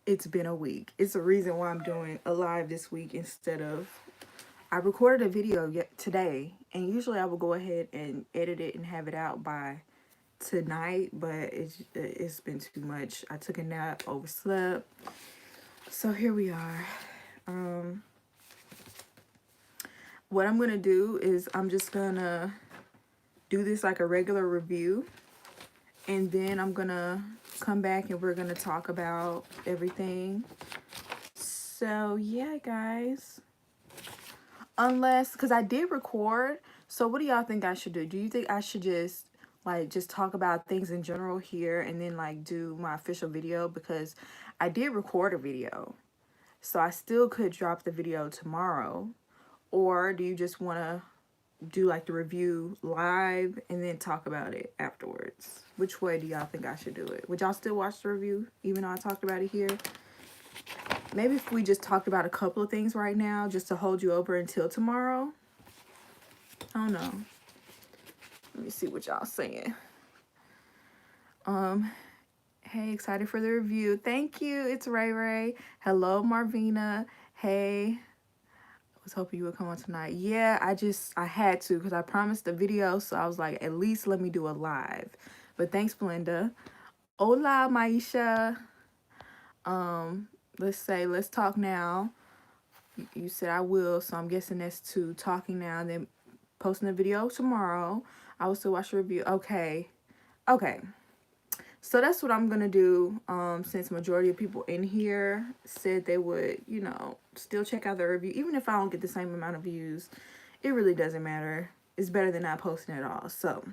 It's been a week. It's a reason why I'm doing a live this week instead of I recorded a video today, and usually I will go ahead and edit it and have it out by tonight, but it's been too much. I took a nap, overslept, so here we are. Um, what I'm gonna do is I'm just gonna do this like a regular review, and then I'm gonna come back and we're gonna talk about everything. So yeah, guys. Unless, because I did record. So what do y'all think I should do? Do you think I should just talk about things in general here and then like do my official video? Because I did record a video. So I still could drop the video tomorrow. Or do you just want to do like the review live and then talk about it afterwards? Which way do y'all think I should do it? Would y'all still watch the review even though I talked about it here? Maybe if we just talked about a couple of things right now just to hold you over until tomorrow. I don't know. Let me see what y'all saying. Hey, excited for the review. Thank you. It's Ray Ray. Hello, Marvina. Hey. I was hoping you would come on tonight. Yeah, I had to because I promised the video, so I was like, at least let me do a live. But thanks, Belinda. Hola, Maisha. Let's talk now. You said I will, so I'm guessing that's to talking now and then posting a video tomorrow. I will still watch the review. Okay. So that's what I'm gonna do. Since majority of people in here said they would, still check out the review, even if I don't get the same amount of views, it really doesn't matter. It's better than not posting at all. So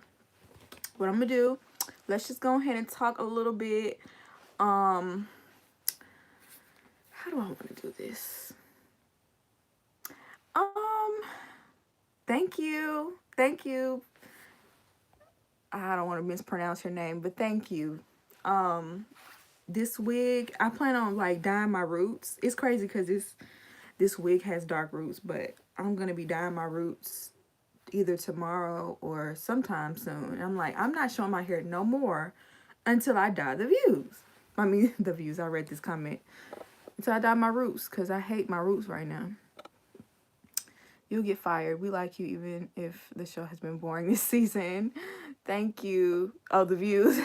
what I'm gonna do, let's just go ahead and talk a little bit. How do I want to do this? Thank you. I don't want to mispronounce your name, but thank you. This wig, I plan on like dyeing my roots. It's crazy because this wig has dark roots, but I'm gonna be dyeing my roots either tomorrow or sometime soon. I'm like, I'm not showing my hair no more until I dye the views. I mean, the views. I read this comment. Until I dye my roots, because I hate my roots right now. You'll get fired. We like you even if the show has been boring this season. Thank you. Oh, the views.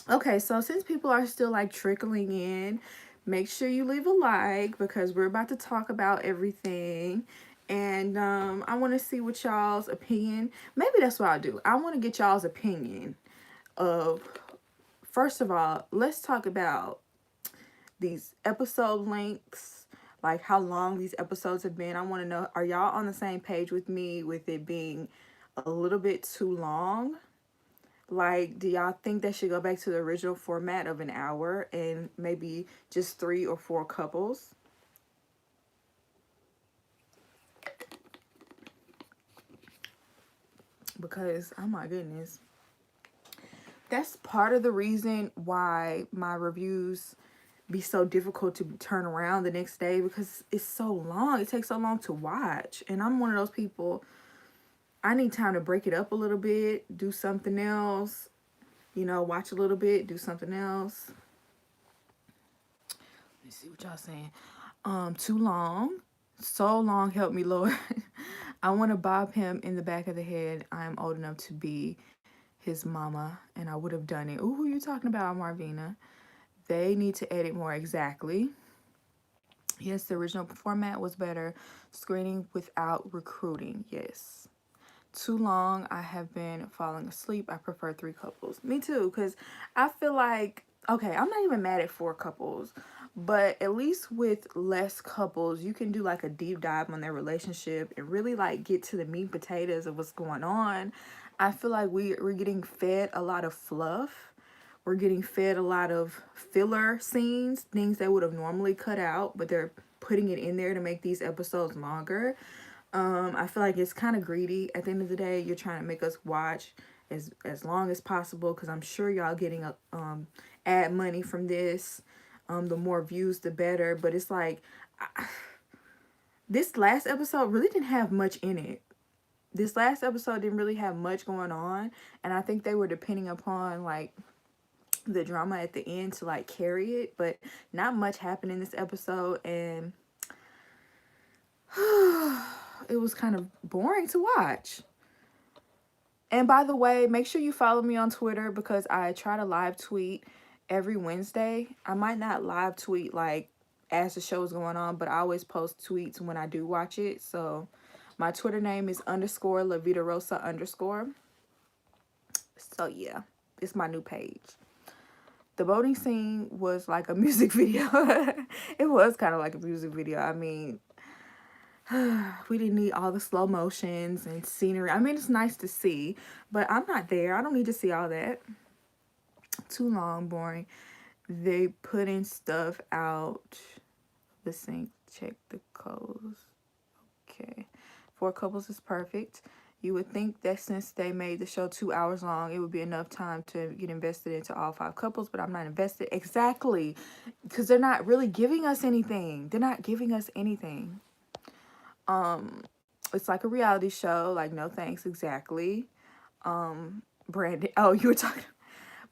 Okay, so since people are still like trickling in, make sure you leave a like because we're about to talk about everything. And I want to see what y'all's opinion. Maybe that's what I'll do. I want to get y'all's opinion of, first of all, let's talk about these episode lengths, like how long these episodes have been. I want to know, are y'all on the same page with me with it being a little bit too long? Like, do y'all think they should go back to the original format of an hour and maybe just 3 or 4 couples? Because, oh my goodness, that's part of the reason why my reviews be so difficult to turn around the next day, because it's so long. It takes so long to watch. And I'm one of those people, I need time to break it up a little bit, do something else, watch a little bit, do something else. Let me see what y'all saying. Too long. So long, help me, Lord. I want to bob him in the back of the head. I am old enough to be his mama, and I would have done it. Ooh, who are you talking about, Marvina? They need to edit more. Exactly. Yes, the original format was better. Screening without recruiting. Yes. Too long. I have been falling asleep. I prefer 3 couples. Me too, because I feel like, okay, I'm not even mad at 4 couples, but at least with less couples, you can do like a deep dive on their relationship and really like get to the meat and potatoes of what's going on. I feel like we're getting fed a lot of fluff. We're getting fed a lot of filler scenes, things they would have normally cut out, but they're putting it in there to make these episodes longer. I feel like it's kind of greedy. At the end of the day, you're trying to make us watch as long as possible because I'm sure y'all getting ad money from this. The more views, the better. But it's like, this last episode really didn't have much in it. This last episode didn't really have much going on. And I think they were depending upon like the drama at the end to like carry it, but not much happened in this episode, and it was kind of boring to watch. And by the way, make sure you follow me on Twitter because I try to live tweet every Wednesday. I might not live tweet like as the show is going on, but I always post tweets when I do watch it. So my Twitter name is _La Vida Rosa _. So yeah, it's my new page. The boating scene was like a music video. It was kind of like a music video. I mean, we didn't need all the slow motions and scenery. I mean, it's nice to see, but I'm not there. I don't need to see all that. Too long, boring. They put in stuff out the sink. Check the codes. Okay. 4 couples is perfect. You would think that since they made the show 2 hours long, it would be enough time to get invested into all 5 couples, but I'm not invested. Exactly. Because they're not really giving us anything. They're not giving us anything. It's like a reality show. Like, no thanks. Exactly. Brandon. Oh, you were talking.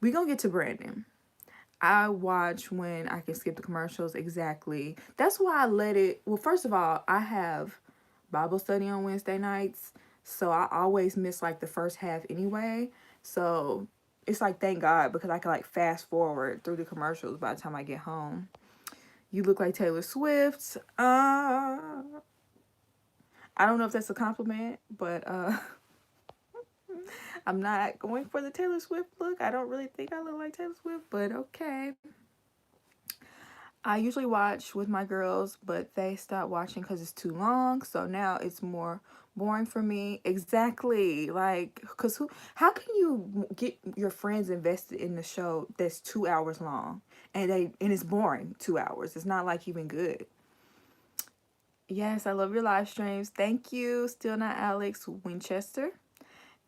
We gonna get to Brandon. I watch when I can skip the commercials. Exactly. That's why I let it. Well, first of all, I have Bible study on Wednesday nights, so I always miss like the first half anyway. So it's like, thank God, because I can like fast forward through the commercials by the time I get home. You look like Taylor Swift. I don't know if that's a compliment, but I'm not going for the Taylor Swift look. I don't really think I look like Taylor Swift, but okay. I usually watch with my girls, but they stopped watching because it's too long. So now it's more boring for me. Exactly. Like, because how can you get your friends invested in the show that's 2 hours long and it's boring 2 hours? It's not like even good. Yes, I love your live streams. Thank you. Still not Alex Winchester.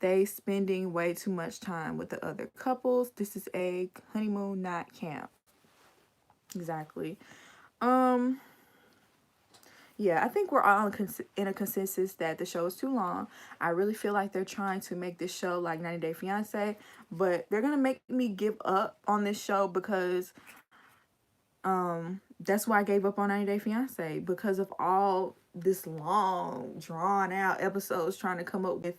They spending way too much time with the other couples. This is a honeymoon, not camp. Exactly. Yeah, I think we're all in a consensus that the show is too long. I really feel like they're trying to make this show like 90 Day Fiance, but they're gonna make me give up on this show because that's why I gave up on 90 Day Fiance, because of all this long drawn out episodes trying to come up with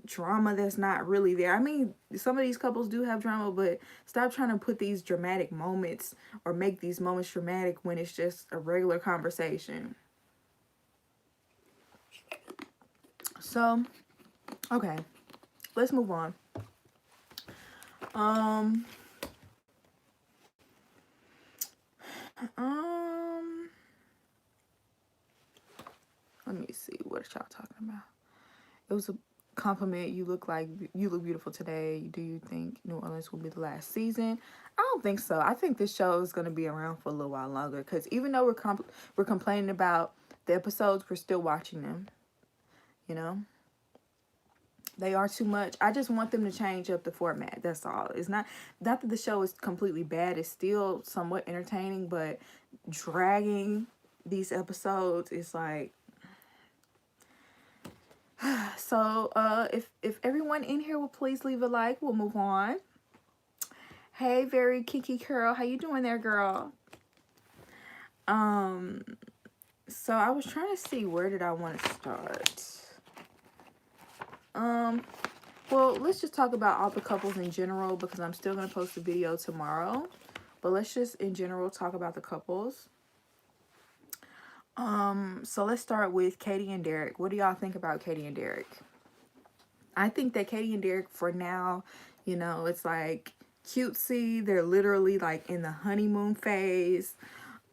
drama that's not really there. I mean, some of these couples do have drama, but stop trying to put these dramatic moments or make these moments dramatic when it's just a regular conversation. So, okay, let's move on. Let me see, what y'all talking about? It was a compliment. You look beautiful today. Do you think New Orleans will be the last season? I don't think so. I think this show is going to be around for a little while longer, because even though we're complaining about the episodes, we're still watching them. You know, they are too much. I just want them to change up the format. That's all. It's not that the show is completely bad. It's still somewhat entertaining, but dragging these episodes is like. So if everyone in here will please leave a like, we'll move on. Hey, very kinky girl, how you doing there, girl? So I was trying to see, where did I want to start? Well, let's just talk about all the couples in general, because I'm still going to post a video tomorrow, but let's just in general talk about the couples. So let's start with Katie and Derek. What do y'all think about Katie and Derek? I think that Katie and Derek, for now, you know, it's like cutesy. They're literally like in the honeymoon phase.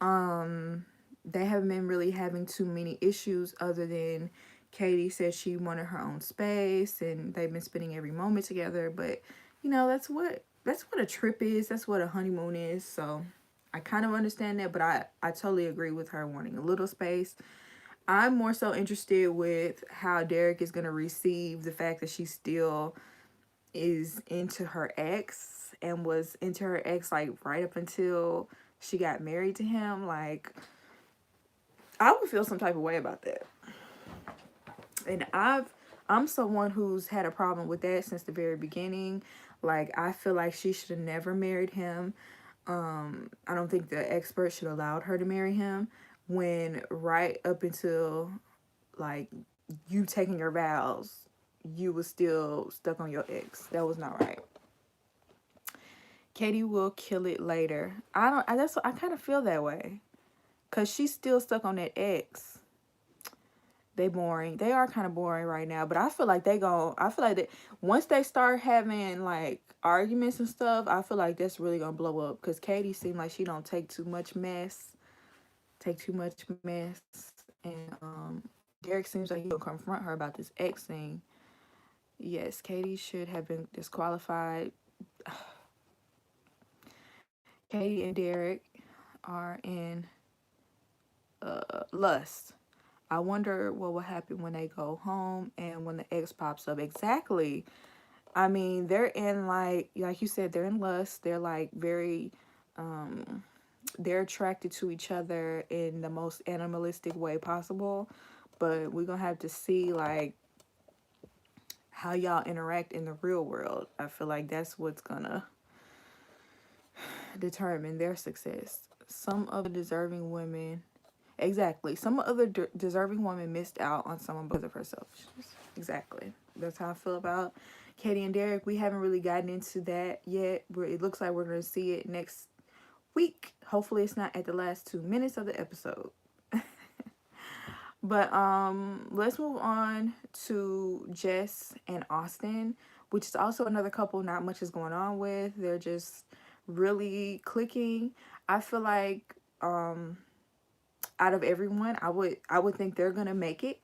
They haven't been really having too many issues, other than Katie said she wanted her own space, and they've been spending every moment together. But you know, that's what a trip is. That's what a honeymoon is. So I kind of understand that, but I totally agree with her wanting a little space. I'm more so interested with how Derek is going to receive the fact that she still is into her ex, and was into her ex like right up until she got married to him. Like, I would feel some type of way about that. And I'm someone who's had a problem with that since the very beginning. Like, I feel like she should have never married him. I don't think the expert should have allowed her to marry him when right up until, like, you taking your vows, you was still stuck on your ex. That was not right. Katie will kill it later. I kind of feel that way. Because she's still stuck on that ex. They boring. They are kind of boring right now. But I feel like I feel like that once they start having, like, arguments and stuff, I feel like that's really going to blow up. Because Katie seems like she don't take too much mess. And Derek seems like he'll confront her about this ex thing. Yes, Katie should have been disqualified. Katie and Derek are in lust. I wonder what will happen when they go home and when the ex pops up. Exactly. I mean, they're in, like you said, they're in lust. They're, like, very, they're attracted to each other in the most animalistic way possible. But we're going to have to see, like, how y'all interact in the real world. I feel like that's what's going to determine their success. Some of the deserving women, exactly, some other deserving women missed out on someone because of her selfishness. Exactly. That's how I feel about Katie and Derek. We haven't really gotten into that yet. It looks like we're going to see it next week. Hopefully it's not at the last 2 minutes of the episode. But let's move on to Jess and Austin, which is also another couple not much is going on with. They're just really clicking. I feel like out of everyone, I would think they're gonna make it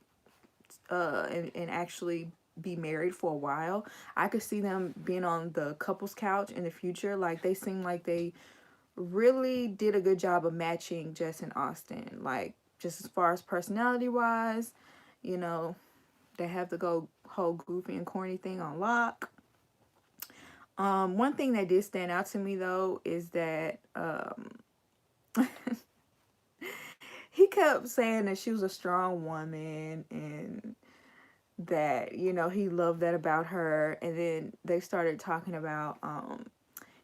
and actually be married for a while. I could see them being on the couples couch in the future. Like, they seem like they really did a good job of matching Jess and Austin. Like, just as far as personality wise, you know, they have the whole goofy and corny thing on lock. One thing that did stand out to me though is that he kept saying that she was a strong woman and that, you know, he loved that about her. And then they started talking about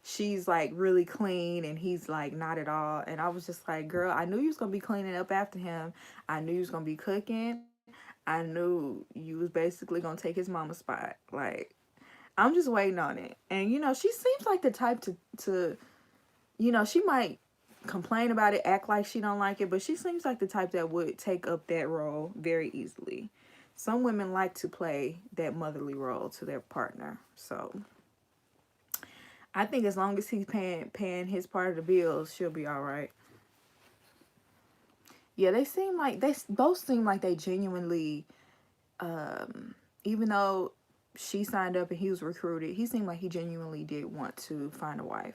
she's, like, really clean and he's, like, not at all. And I was just like, girl, I knew you was gonna be cleaning up after him. I knew you was gonna be cooking. I knew you was basically gonna take his mama's spot. Like, I'm just waiting on it. And, you know, she seems like the type to you know, she might complain about it, act like she don't like it, but she seems like the type that would take up that role very easily. Some women like to play that motherly role to their partner. So I think as long as he's paying his part of the bills, she'll be all right. Yeah, they both seem like they genuinely, even though she signed up and he was recruited, he seemed like he genuinely did want to find a wife.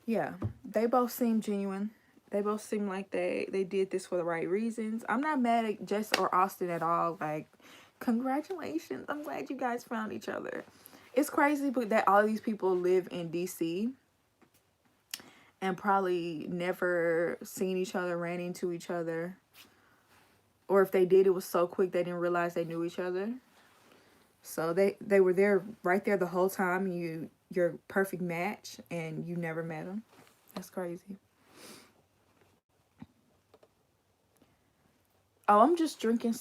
Yeah, they both seem genuine. They both seem like they did this for the right reasons. I'm not mad at Jess or Austin at all. Like, congratulations. I'm glad you guys found each other. It's crazy but that all these people live in DC and probably never seen each other, ran into each other. Or if they did, it was so quick they didn't realize they knew each other. So they were there right there the whole time. You're perfect match and you never met them. That's crazy. Oh, I'm just drinking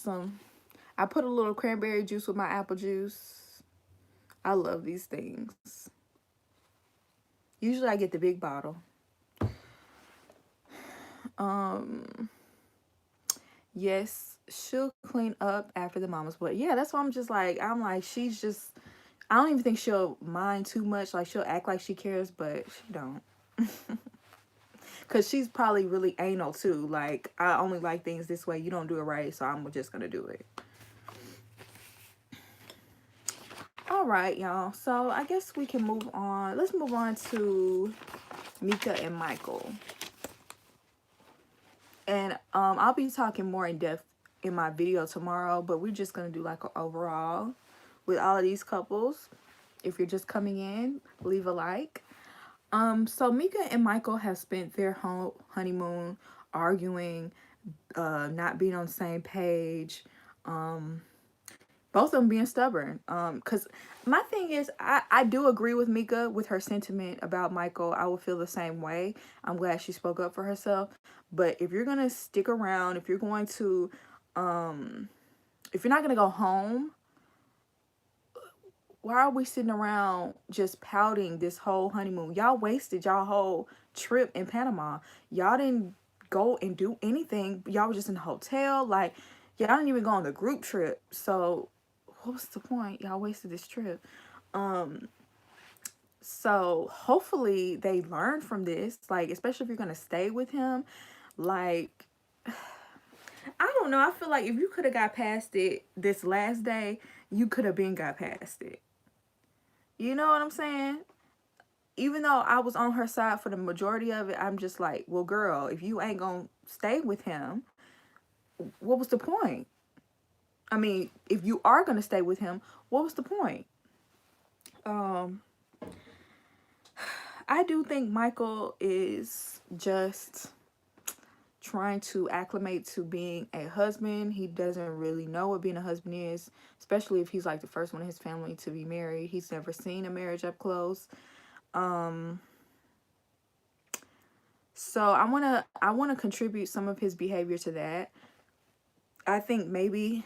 I put a little cranberry juice with my apple juice. I love these things. Usually I get the big bottle. Yes, she'll clean up after the mamas, but yeah, that's why I'm like, she's just, I don't even think she'll mind too much. Like, she'll act like she cares, but she don't. Because she's probably really anal too. Like, I only like things this way. You don't do it right, so I'm just going to do it. All right, y'all. So I guess we can move on. Let's move on to Mica and Michael. And I'll be talking more in depth in my video tomorrow, but we're just going to do like an overall with all of these couples. If you're just coming in, leave a like. So Mica and Michael have spent their whole honeymoon arguing, not being on the same page. Both of them being stubborn. Because my thing is, I do agree with Mica with her sentiment about Michael. I would feel the same way. I'm glad she spoke up for herself. But if you're gonna stick around, if you're going to, if you're not gonna go home, why are we sitting around just pouting this whole honeymoon? Y'all wasted y'all whole trip in Panama. Y'all didn't go and do anything. Y'all were just in the hotel. Like, y'all didn't even go on the group trip. So what was the point? Y'all wasted this trip. So hopefully they learn from this. Like, especially if you're gonna stay with him. Like, I don't know. I feel like if you could have got past it this last day, you could have been got past it. You know what I'm saying? Even though I was on her side for the majority of it, I'm just like, well, girl, if you ain't gonna stay with him, what was the point? I mean, if you are gonna stay with him, what was the point? I do think Michael is just trying to acclimate to being a husband. He doesn't really know what being a husband is, especially if he's like the first one in his family to be married. He's never seen a marriage up close. So I wanna contribute some of his behavior to that. I think maybe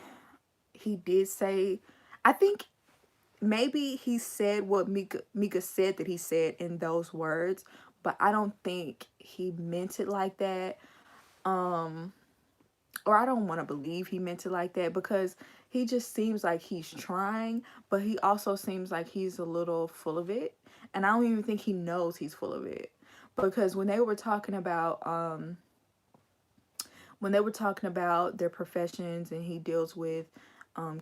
he did say, I think maybe he said what Mica said that he said in those words, but I don't think he meant it like that. Or I don't want to believe he meant it like that, because he just seems like he's trying, but he also seems like he's a little full of it. And I don't even think he knows he's full of it. Because when they were talking about their professions, and he deals with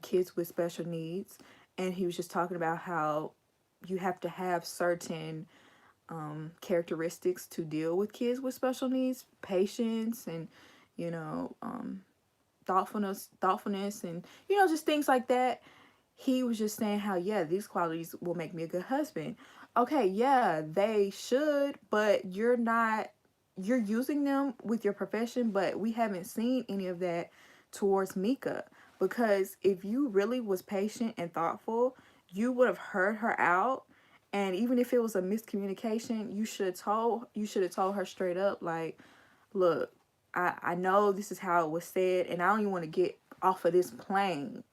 kids with special needs, and he was just talking about how you have to have certain characteristics to deal with kids with special needs, patience, and you know, thoughtfulness, and just things like that. He was just saying how, yeah, these qualities will make me a good husband. Okay, yeah, they should, but you're using them with your profession, but we haven't seen any of that towards Mica. Because if you really was patient and thoughtful, you would have heard her out. And even if it was a miscommunication, you should have told her straight up, like, look, I know this is how it was said, and I don't even want to get off of this plane.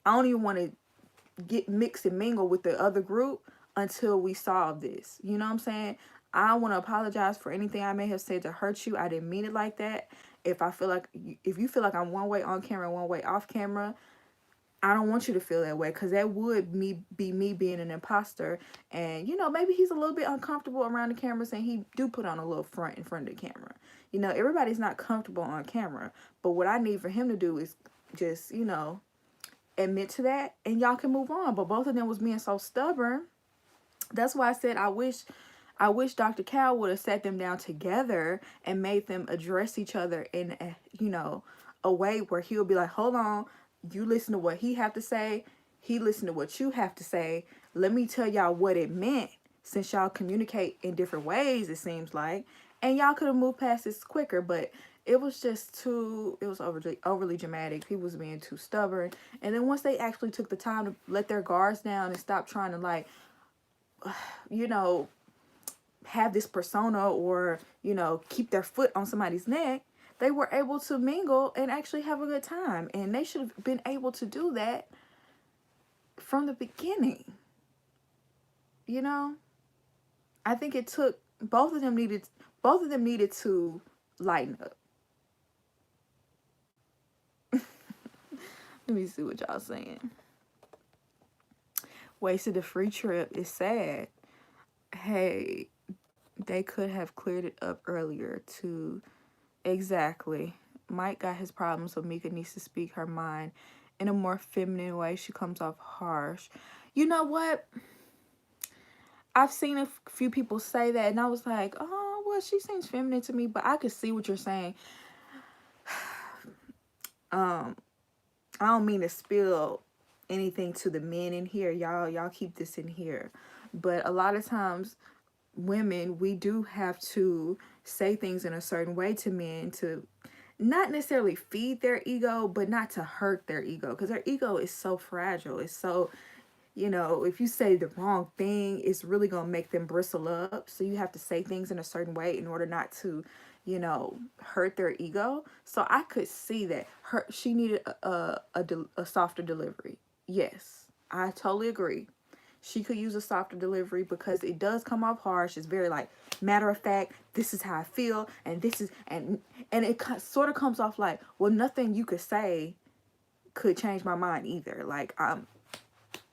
I don't even want to get mixed and mingle with the other group until we solve this. You know what I'm saying? I want to apologize for anything I may have said to hurt you. I didn't mean it like that. If you feel like I'm one way on camera and one way off camera, I don't want you to feel that way, because that would be me being an imposter. And, maybe he's a little bit uncomfortable around the cameras, and he do put on a little front in front of the camera. Everybody's not comfortable on camera. But what I need for him to do is just, admit to that, and y'all can move on. But both of them was being so stubborn. That's why I said I wish Dr. Cal would have sat them down together and made them address each other in a way where he would be like, hold on, you listen to what he have to say, he listen to what you have to say. Let me tell y'all what it meant, since y'all communicate in different ways, it seems like. And y'all could have moved past this quicker, but it was just overly dramatic. People was being too stubborn. And then once they actually took the time to let their guards down and stop trying to, like, have this persona, or, keep their foot on somebody's neck, they were able to mingle and actually have a good time. And they should have been able to do that from the beginning. I think it took both of them needed to lighten up. Let me see what y'all saying. Wasted a free trip is sad. Hey, they could have cleared it up earlier too. Exactly. Mike got his problems, so Mica needs to speak her mind in a more feminine way. She comes off harsh. You know what? I've seen a few people say that, and I was like, oh, well, she seems feminine to me, but I could see what you're saying. I don't mean to spill anything to the men in here. Y'all keep this in here. But a lot of times, women, we do have to say things in a certain way to men to not necessarily feed their ego, but not to hurt their ego, because their ego is so fragile. It's so, if you say the wrong thing, it's really going to make them bristle up. So you have to say things in a certain way in order not to, hurt their ego. So I could see that she needed a softer delivery. Yes, I totally agree. She could use a softer delivery because it does come off harsh. It's very like matter of fact. This is how I feel, and this is and it sort of comes off like, well, nothing you could say could change my mind either. Like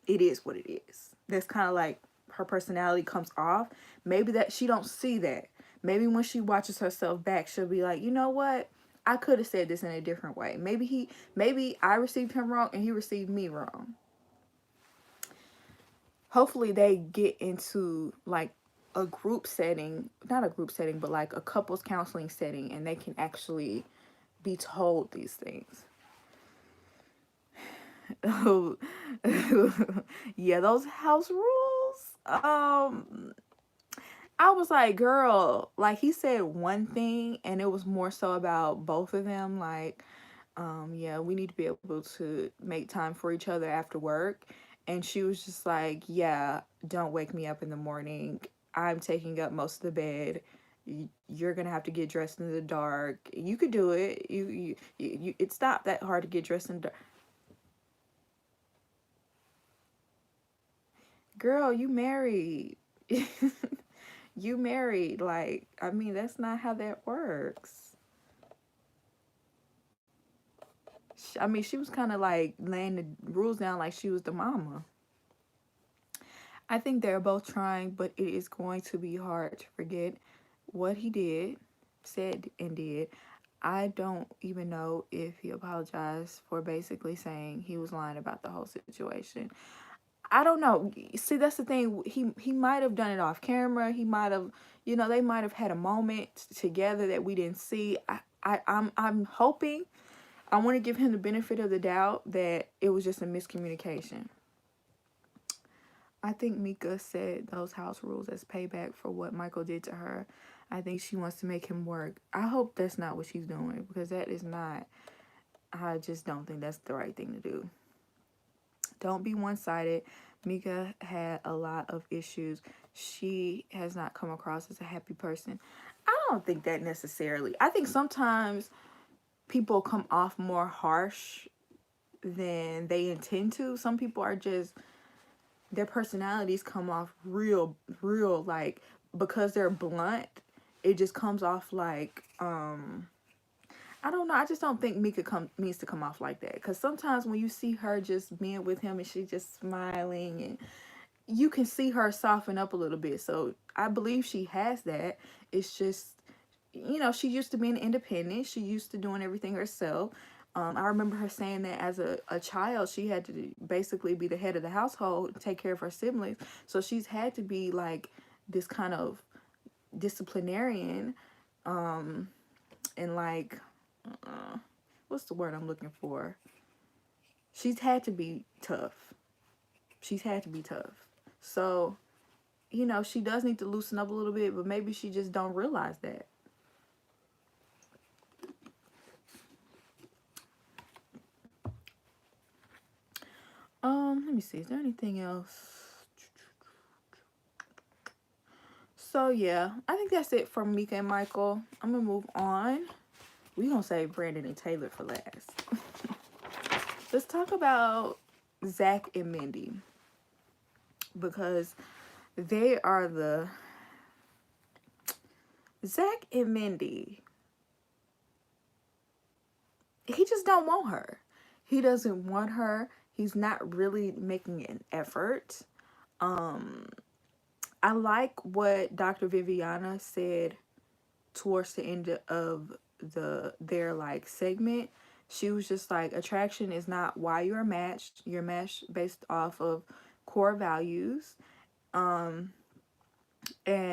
it is what it is. That's kind of like her personality comes off. Maybe that she don't see that. Maybe when she watches herself back, she'll be like, you know what? I could have said this in a different way. Maybe I received him wrong and he received me wrong. Hopefully they get into like a group setting, not a group setting, but like a couples counseling setting, and they can actually be told these things. Oh, yeah, those house rules. I was like, girl, like he said one thing and it was more so about both of them. Like, yeah, we need to be able to make time for each other after work. And she was just like, yeah, don't wake me up in the morning. I'm taking up most of the bed. You're gonna have to get dressed in the dark. You could do it. It's not that hard to get dressed in the dark. Girl, you married. You married. Like, I mean, that's not how that works. I mean, she was kind of like laying the rules down like she was the mama. I think they're both trying, but it is going to be hard to forget what he did, said, and did. I don't even know if he apologized for basically saying he was lying about the whole situation. I don't know. See, that's the thing. He might have done it off camera. He might have, they might have had a moment together that we didn't see. I'm hoping. I want to give him the benefit of the doubt that it was just a miscommunication. I think Mica said those house rules as payback for what Michael did to her. I think she wants to make him work. I hope that's not what she's doing, because that is not, I just don't think that's the right thing to do. Don't be one-sided. Mica had a lot of issues. She has not come across as a happy person. I don't think that necessarily. I think sometimes people come off more harsh than they intend to. Some people are just, their personalities come off real, like, because they're blunt, it just comes off like, I don't know. I just don't think Mica needs to come off like that. Because sometimes when you see her just being with him and she's just smiling, and you can see her soften up a little bit. So I believe she has that. It's just, she used to being independent. She used to doing everything herself. I remember her saying that as a child, she had to basically be the head of the household, take care of her siblings. So she's had to be like this kind of disciplinarian, and like, what's the word I'm looking for? She's had to be tough. She's had to be tough. So, she does need to loosen up a little bit, but maybe she just don't realize that. Let me see. Is there anything else? So, yeah. I think that's it for Mica and Michael. I'm going to move on. We're going to save Brandon and Taylor for last. Let's talk about Zach and Mindy. Because they are the... Zach and Mindy. He just don't want her. He doesn't want her. He's not really making an effort. I like what Dr. Viviana said towards the end of their like segment. She was just like, attraction is not why you're matched. You're matched based off of core values. And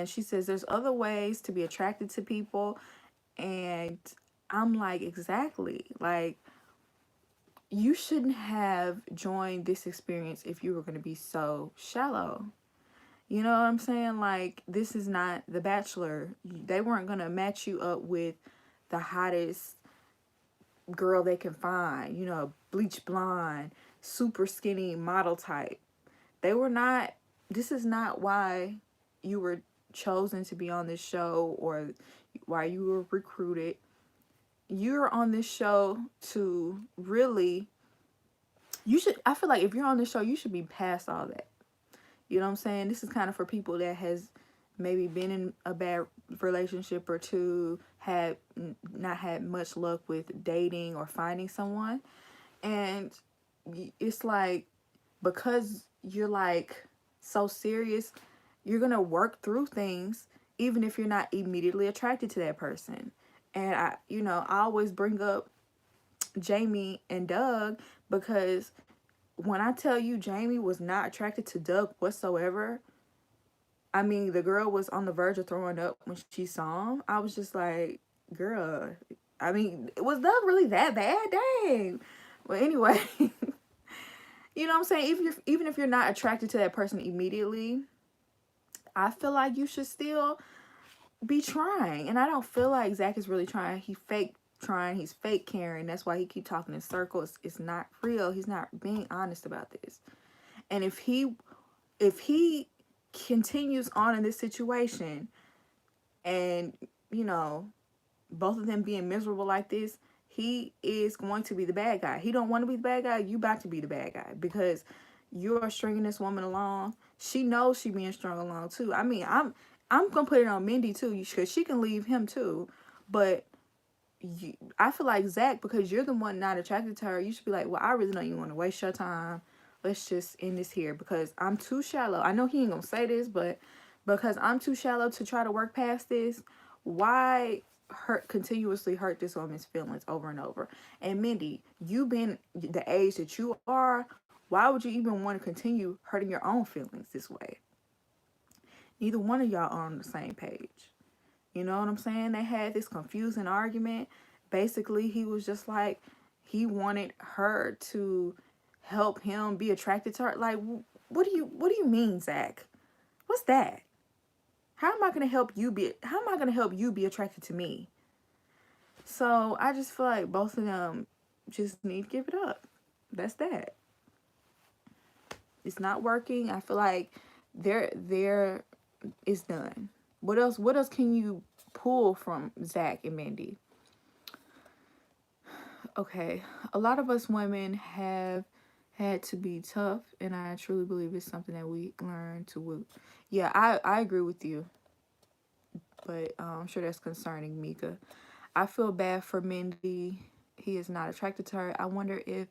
she says there's other ways to be attracted to people. And I'm like, exactly. Like, you shouldn't have joined this experience if you were going to be so shallow. You know what I'm saying? Like, this is not The Bachelor. They weren't going to match you up with the hottest girl they can find, you know, bleach blonde, super skinny model type. They were not, this is not why you were chosen to be on this show or why you were recruited. You're on this show to really, you should, I feel like if you're on this show, you should be past all that. You know what I'm saying? This is kind of for people that has maybe been in a bad relationship or two, had not had much luck with dating or finding someone. And it's like, because you're like so serious, you're gonna work through things even if you're not immediately attracted to that person. And I, you know, I always bring up Jamie and Doug because when I tell you Jamie was not attracted to Doug whatsoever, I mean, the girl was on the verge of throwing up when she saw him. I was just like, girl, I mean, was Doug really that bad? Dang. Well, anyway, you know what I'm saying? Even if you're not attracted to that person immediately, I feel like you should still be trying. And I don't feel like Zach is really trying. He fake trying. He's fake caring. That's why he keep talking in circles. It's not real. He's not being honest about this. And if he continues on in this situation and, you know, both of them being miserable like this, he is going to be the bad guy. He don't want to be the bad guy. You about to be the bad guy because you're stringing this woman along. She knows she being strung along too. I mean, I'm gonna put it on Mindy too because she can leave him too. But I feel like Zach, because you're the one not attracted to her, you should be like, well, I really don't even want to waste your time. Let's just end this here because I'm too shallow. I know he ain't gonna say this, but because I'm too shallow to try to work past this, why continuously hurt this woman's feelings over and over? And Mindy, you being the age that you are, why would you even want to continue hurting your own feelings this way? Neither one of y'all are on the same page. You know what I'm saying? They had this confusing argument. Basically, he was just like, he wanted her to help him be attracted to her. Like, what do you mean, Zach? What's that? How am I gonna help you be attracted to me? So I just feel like both of them just need to give it up. That's that. It's not working. I feel like there is done. What else can you pull from Zach and Mindy? Okay, a lot of us women have had to be tough, and I truly believe it's something that we learn to. Yeah, I agree with you, but I'm sure that's concerning Mica. I feel bad for Mindy. He is not attracted to her. I wonder if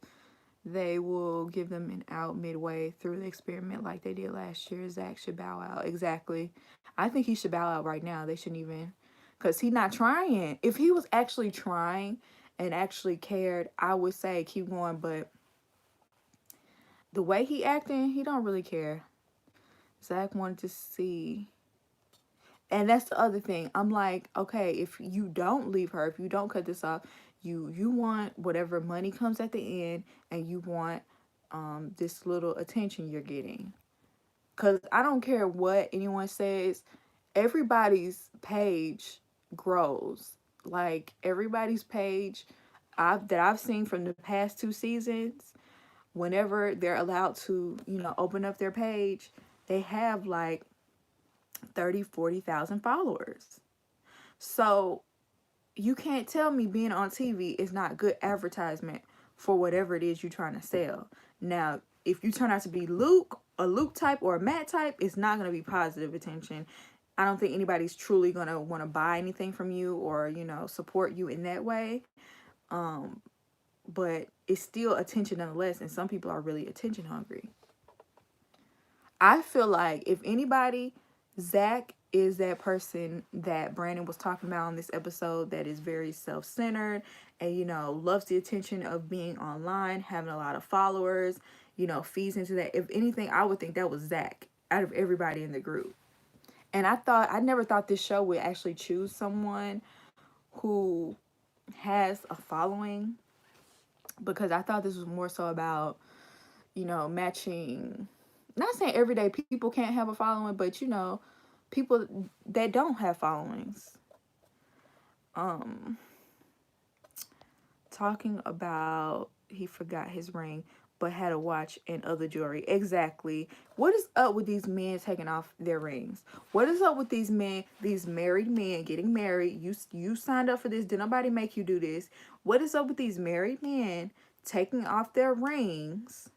they will give them an out midway through the experiment like they did last year. Zach should bow out. Exactly. I think he should bow out right now. They shouldn't even, because he's not trying. If he was actually trying and actually cared, I would say keep going. But the way he acting, he don't really care. Zach wanted to see. And that's the other thing. I'm like, okay, if you don't leave her, if you don't cut this off, you want whatever money comes at the end, and you want this little attention you're getting. Because I don't care what anyone says, everybody's page grows. Like, everybody's page that I've seen from the past 2 seasons, whenever they're allowed to, you know, open up their page, they have like 30,000-40,000 followers. So you can't tell me being on TV is not good advertisement for whatever it is you're trying to sell. Now, if you turn out to be a Luke type or a Matt type, it's not going to be positive attention. I don't think anybody's truly going to want to buy anything from you or, you know, support you in that way. But it's still attention nonetheless, and some people are really attention hungry. I feel like if anybody, Zach is that person that Brandon was talking about on this episode that is very self-centered and, you know, loves the attention of being online, having a lot of followers, you know, feeds into that. If anything, I would think that was Zach out of everybody in the group. And I never thought this show would actually choose someone who has a following, because I thought this was more so about, you know, matching. Not saying everyday people can't have a following, but, you know, people that don't have followings. talking about he forgot his ring but had a watch and other jewelry. Exactly. What is up with these men taking off their rings? What is up with these men, these married men getting married? You signed up for this. Did nobody make you do this? What is up with these married men taking off their rings?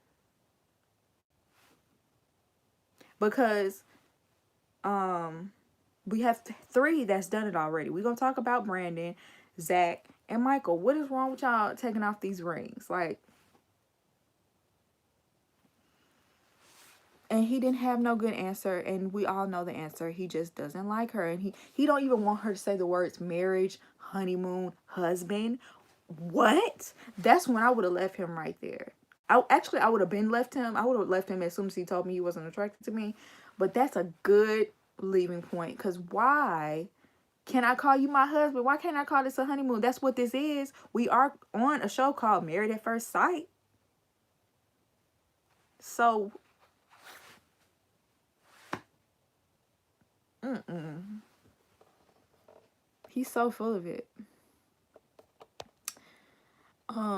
Because we have three that's done it already. We're gonna talk about Brandon, Zach, and Michael. What is wrong with y'all taking off these rings? Like, and he didn't have no good answer, and we all know the answer. He just doesn't like her, and he don't even want her to say the words marriage, honeymoon, husband. What? That's when I would have left him right there. I would have been left him. I would have left him as soon as he told me he wasn't attracted to me. But that's a good leaving point. Because why can I call you my husband? Why can't I call this a honeymoon? That's what this is. We are on a show called Married at First Sight. So, he's so full of it.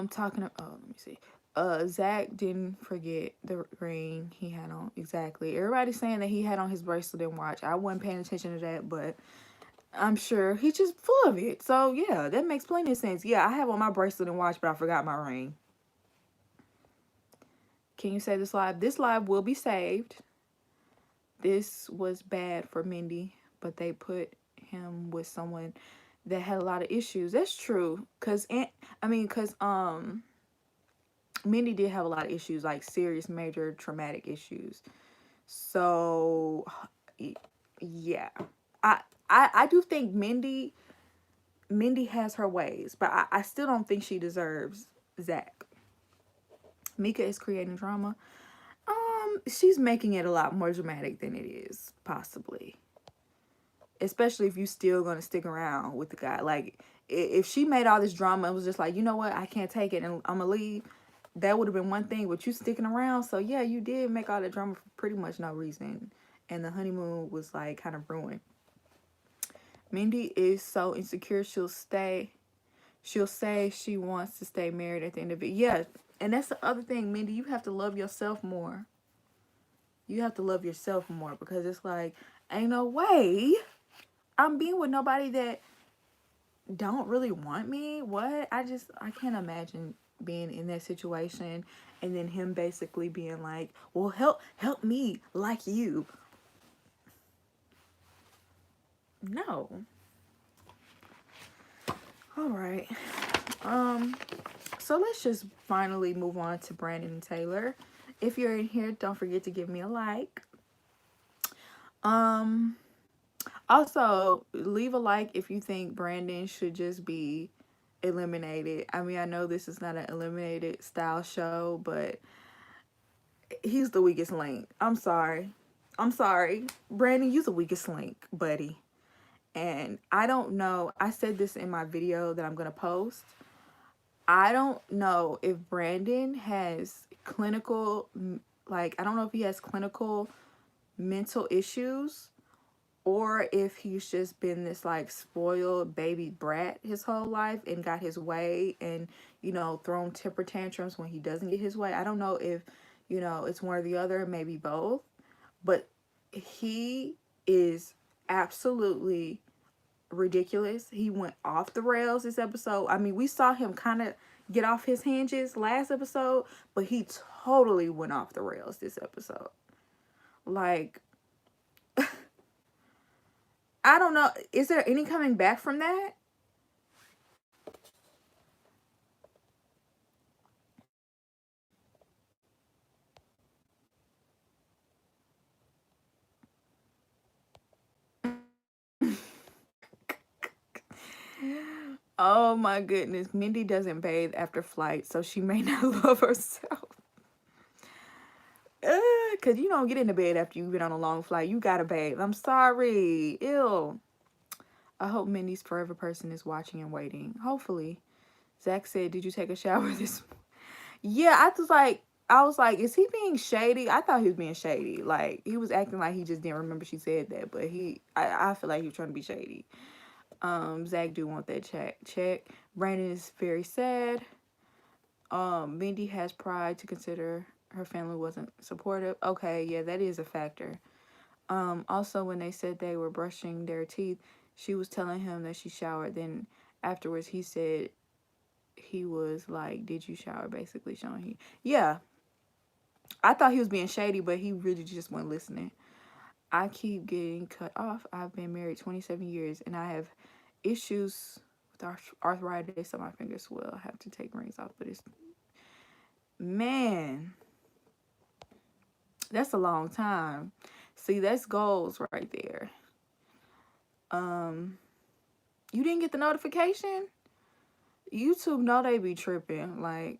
Talking of, oh, let me see. Zach didn't forget the ring he had on. Exactly. Everybody's saying that he had on his bracelet and watch. I wasn't paying attention to that, but I'm sure he's just full of it. So, yeah, that makes plenty of sense. Yeah, I have on my bracelet and watch, but I forgot my ring. Can you say this live? This live will be saved. This was bad for Mindy, but they put him with someone that had a lot of issues. That's true. Because Mindy did have a lot of issues, like serious, major, traumatic issues. So, yeah. I do think Mindy has her ways, but I still don't think she deserves Zach. Mica is creating drama. She's making it a lot more dramatic than it is, possibly. Especially if you still gonna stick around with the guy. Like, if she made all this drama and was just like, you know what, I can't take it and I'm gonna leave, that would have been one thing. But you sticking around, so yeah, you did make all that drama for pretty much no reason. And the honeymoon was like kind of ruined. Mindy is so insecure, she'll say she wants to stay married at the end of it. Yeah, and that's the other thing, Mindy, you have to love yourself more. You have to love yourself more, because it's like, ain't no way I'm being with nobody that don't really want me. What? I can't imagine being in that situation and then him basically being like, well, help me like you. No. All right. So let's just finally move on to Brandon and Taylor. If you're in here, don't forget to give me a like. Also, leave a like if you think Brandon should just be eliminated. I mean, I know this is not an eliminated style show, but he's the weakest link. I'm sorry. Brandon, you're the weakest link, buddy. And I don't know. I said this in my video that I'm going to post. I don't know if Brandon has clinical, like, I don't know if he has clinical mental issues, or if he's just been this like spoiled baby brat his whole life and got his way and, you know, thrown temper tantrums when he doesn't get his way. I don't know if, you know, it's one or the other, maybe both, but he is absolutely ridiculous. He went off the rails this episode. I mean, we saw him kind of get off his hinges last episode, but he totally went off the rails this episode. Like, I don't know. Is there any coming back from that? Oh my goodness. Mindy doesn't bathe after flight, so she may not love herself. Because you don't get into bed after you've been on a long flight. You gotta bathe. I'm sorry. Ew. I hope Mindy's forever person is watching and waiting. Hopefully. Zach said, did you take a shower this morning? Yeah, I was like, is he being shady? I thought he was being shady. Like, he was acting like he just didn't remember she said that. But I feel like he was trying to be shady. Zach do want that check. Brandon is very sad. Mindy has pride to consider her family wasn't supportive. Okay, yeah, that is a factor. Also, when they said they were brushing their teeth, she was telling him that she showered. Then afterwards, he said he was like, "Did you shower?" Basically showing he. Yeah, I thought he was being shady, but he really just wasn't listening. I keep getting cut off. I've been married 27 years, and I have issues with arthritis, so my fingers swell. I have to take rings off, but it's, man, that's a long time. See, that's goals right there. You didn't get the notification? YouTube know they be tripping. Like,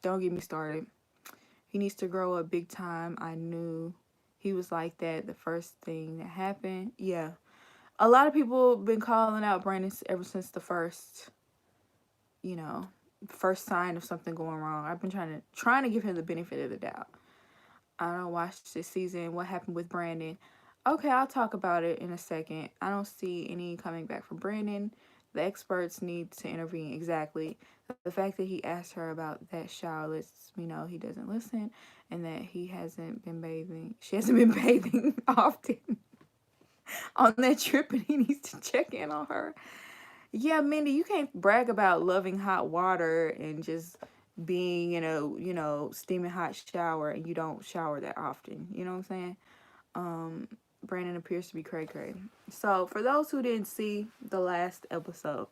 don't get me started. He needs to grow up big time. I knew he was like that the first thing that happened. Yeah. A lot of people been calling out Brandon ever since the first, first sign of something going wrong. I've been trying to give him the benefit of the doubt. I don't watch this season. What happened with Brandon? Okay, I'll talk about it in a second. I don't see any coming back from Brandon. The experts need to intervene. Exactly. The fact that he asked her about that shower lets me know he doesn't listen, and that he hasn't been bathing. She hasn't been bathing often on that trip, and he needs to check in on her. Yeah, Mindy, you can't brag about loving hot water and just being in a, steaming hot shower, and you don't shower that often. You know what I'm saying? Brandon appears to be cray-cray. So, for those who didn't see the last episode,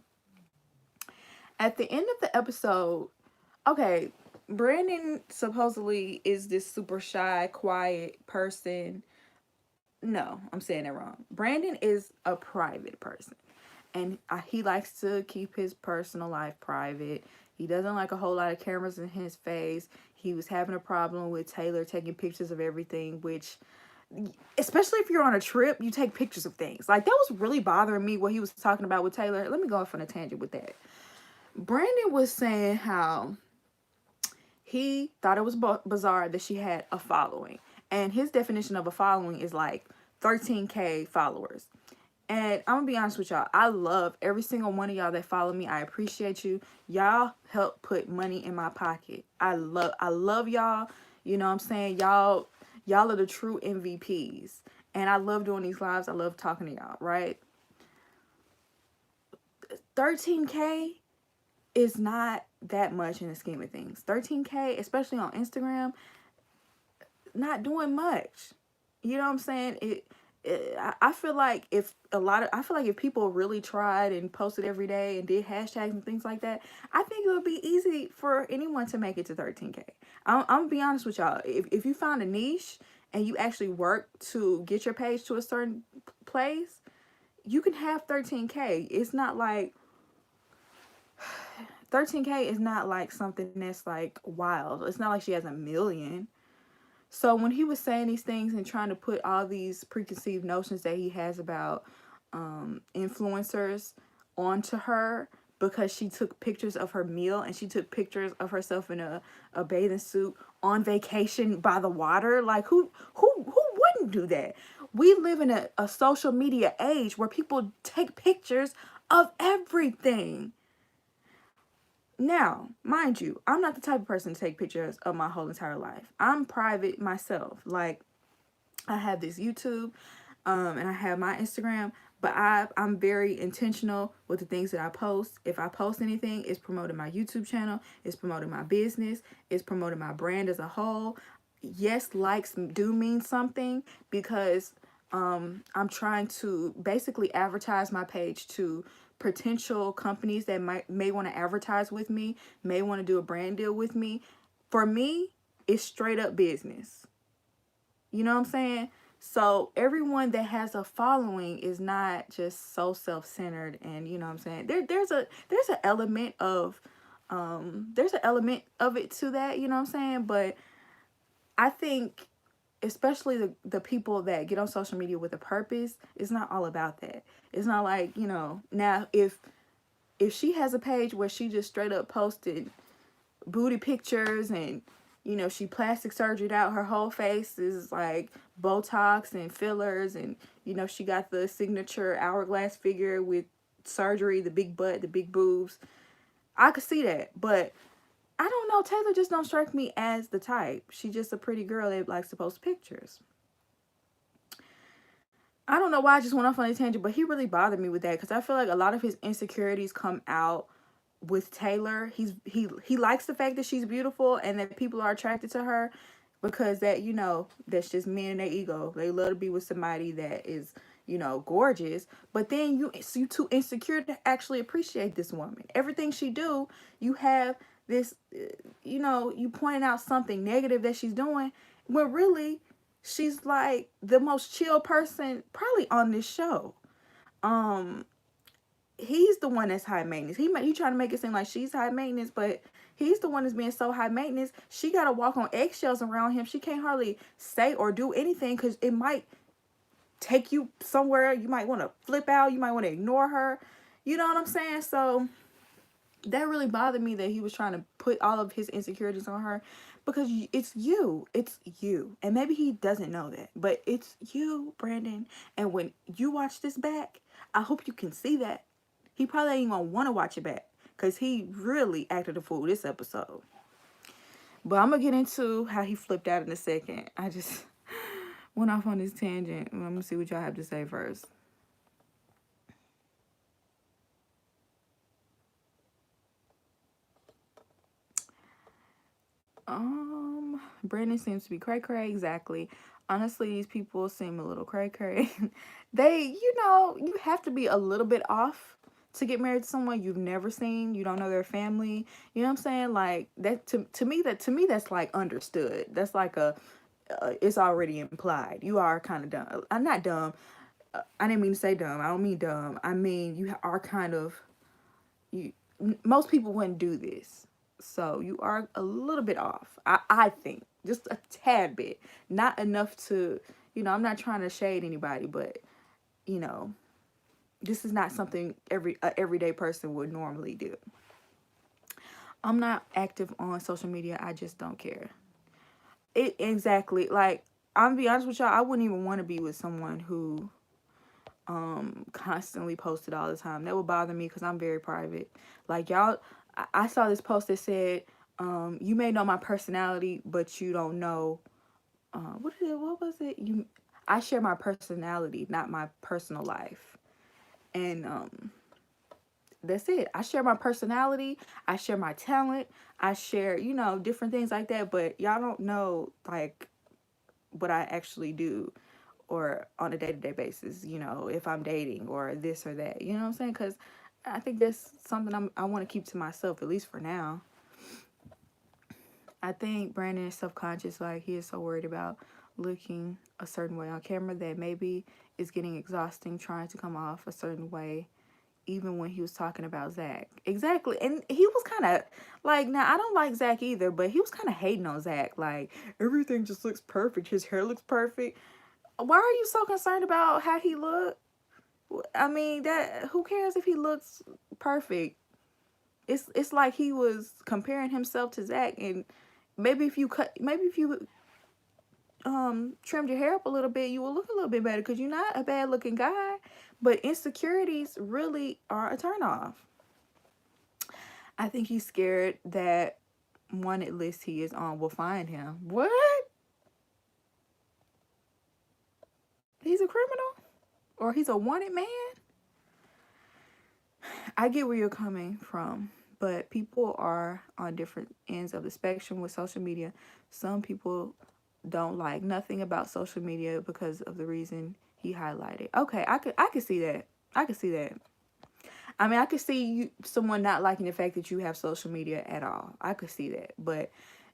at the end of the episode, okay, Brandon supposedly is this super shy, quiet person. No, I'm saying that wrong. Brandon is a private person. And he likes to keep his personal life private. He doesn't like a whole lot of cameras in his face. He was having a problem with Taylor taking pictures of everything, which, especially if you're on a trip, you take pictures of things. Like, that was really bothering me, what he was talking about with Taylor. Let me go off on a tangent with that. Brandon was saying how he thought it was bizarre that she had a following. And his definition of a following is like 13K followers. And I'm gonna be honest with y'all, I love every single one of y'all that follow me. I appreciate you. Y'all help put money in my pocket. I love y'all. You know what I'm saying? Y'all are the true MVPs. And I love doing these lives. I love talking to y'all, right? 13K is not that much in the scheme of things. 13K, especially on Instagram, not doing much. You know what I'm saying? I feel like if people really tried and posted every day and did hashtags and things like that, I think it would be easy for anyone to make it to 13K. I'm gonna be honest with y'all. If you found a niche and you actually work to get your page to a certain place, you can have 13K. It's not like 13K is not like something that's like wild. It's not like she has 1 million. So when he was saying these things and trying to put all these preconceived notions that he has about influencers onto her because she took pictures of her meal and she took pictures of herself in a bathing suit on vacation by the water, like who wouldn't do that? We live in a social media age where people take pictures of everything. Now, mind you, I'm not the type of person to take pictures of my whole entire life. I'm private myself. Like, I have this YouTube, and I have my Instagram, but I'm very intentional with the things that I post. If I post anything, it's promoting my YouTube channel, it's promoting my business, it's promoting my brand as a whole. Yes, likes do mean something because I'm trying to basically advertise my page to potential companies that may want to advertise with me, may want to do a brand deal with me. For me, it's straight up business. You know what I'm saying? So everyone that has a following is not just so self-centered, and you know what I'm saying? There's an element of it to that, you know what I'm saying? But I think especially the people that get on social media with a purpose, it's not all about that. It's not like, now if she has a page where she just straight up posted booty pictures and you know, she plastic surgered out her whole face. Is like Botox and fillers, and you know, she got the signature hourglass figure with surgery, the big butt, the big boobs. I could see that, but I don't know. Taylor just don't strike me as the type. She's just a pretty girl that likes to post pictures. I don't know why I just went off on a tangent, but he really bothered me with that because I feel like a lot of his insecurities come out with Taylor. He likes the fact that she's beautiful and that people are attracted to her because that, you know, that's just men and their ego. They love to be with somebody that is, you know, gorgeous. But then you too insecure to actually appreciate this woman. Everything she do, you have this, you know, you pointing out something negative that she's doing when really she's like the most chill person probably on this show. He's the one that's high maintenance. He trying to make it seem like she's high maintenance, but he's the one that's being so high maintenance. She got to walk on eggshells around him. She can't hardly say or do anything because it might take you somewhere. You might want to flip out. You might want to ignore her. You know what I'm saying? So that really bothered me that he was trying to put all of his insecurities on her because it's you. It's you. And maybe he doesn't know that, but it's you, Brandon. And when you watch this back, I hope you can see that. He probably ain't gonna want to watch it back because he really acted a fool this episode. But I'm gonna get into how he flipped out in a second. I just went off on this tangent. I'm gonna see what y'all have to say first. Brandon seems to be cray-cray. Exactly. Honestly, these people seem a little cray-cray. They, you know, you have to be a little bit off to get married to someone you've never seen. You don't know their family. You know what I'm saying? Like that to me that's like understood. That's like it's already implied. You are kind of dumb. I'm not dumb. I didn't mean to say dumb. I don't mean dumb. I mean you are kind of you. Most people wouldn't do this. So you are a little bit off. I think just a tad bit, not enough to, you know, I'm not trying to shade anybody, but you know, this is not something everyday person would normally do. I'm not active on social media. I just don't care. It exactly like I'm gonna be honest with y'all. I wouldn't even want to be with someone who constantly posted all the time. That would bother me because I'm very private. Like y'all, I saw this post that said, "You may know my personality, but you don't know what is it? What was it? I share my personality, not my personal life." And that's it. I share my personality. I share my talent. I share, you know, different things like that. But y'all don't know, like, what I actually do or on a day-to-day basis, you know, if I'm dating or this or that. You know what I'm saying? Because I think that's something I want to keep to myself, at least for now. I think Brandon is subconscious. Like, he is so worried about looking a certain way on camera that maybe it's getting exhausting trying to come off a certain way, even when he was talking about Zach. Exactly. And he was kind of like, now I don't like Zach either, but he was kind of hating on Zach. Like, everything just looks perfect. His hair looks perfect. Why are you so concerned about how he looked? I mean, that who cares if he looks perfect? It's like he was comparing himself to Zach, and maybe if you trimmed your hair up a little bit, you will look a little bit better because you're not a bad looking guy. But insecurities really are a turnoff. I think he's scared that wanted list he is on will find him. What? He's a criminal? Or he's a wanted man? I get where you're coming from, but people are on different ends of the spectrum with social media. Some people don't like nothing about social media because of the reason he highlighted. Okay, I could see that. I could see that. I mean, I could see someone not liking the fact that you have social media at all. I could see that. But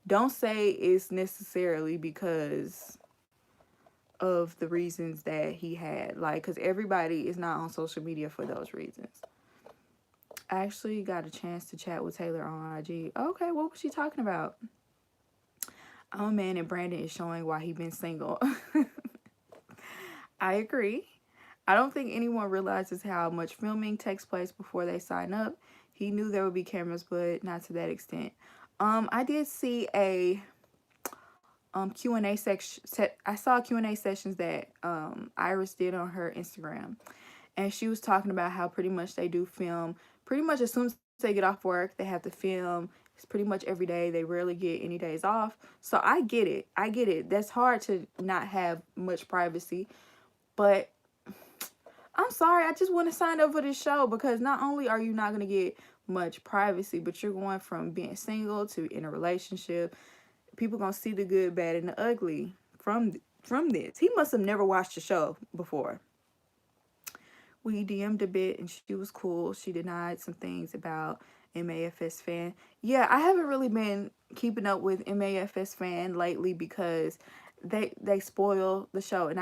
don't say it's necessarily because of the reasons that he had. Like, because everybody is not on social media for those reasons. I actually got a chance to chat with Taylor on IG. Okay, what was she talking about? I'm a man and Brandon is showing why he been single. I agree. I don't think anyone realizes how much filming takes place before they sign up. He knew there would be cameras, but not to that extent. I did see a Q&A section. I saw Q&A sessions that Iris did on her Instagram, and she was talking about how pretty much they do film pretty much as soon as they get off work. They have to film. It's pretty much every day. They rarely get any days off. So I get it. I get it. That's hard to not have much privacy, but I'm sorry. I just want to sign up for this show because not only are you not going to get much privacy, but you're going from being single to in a relationship. People gonna see the good, bad, and the ugly from this. He must have never watched the show before. We DM'd a bit and she was cool. She denied some things about MAFS fan. Yeah, I haven't really been keeping up with MAFS fan lately because they spoil the show, and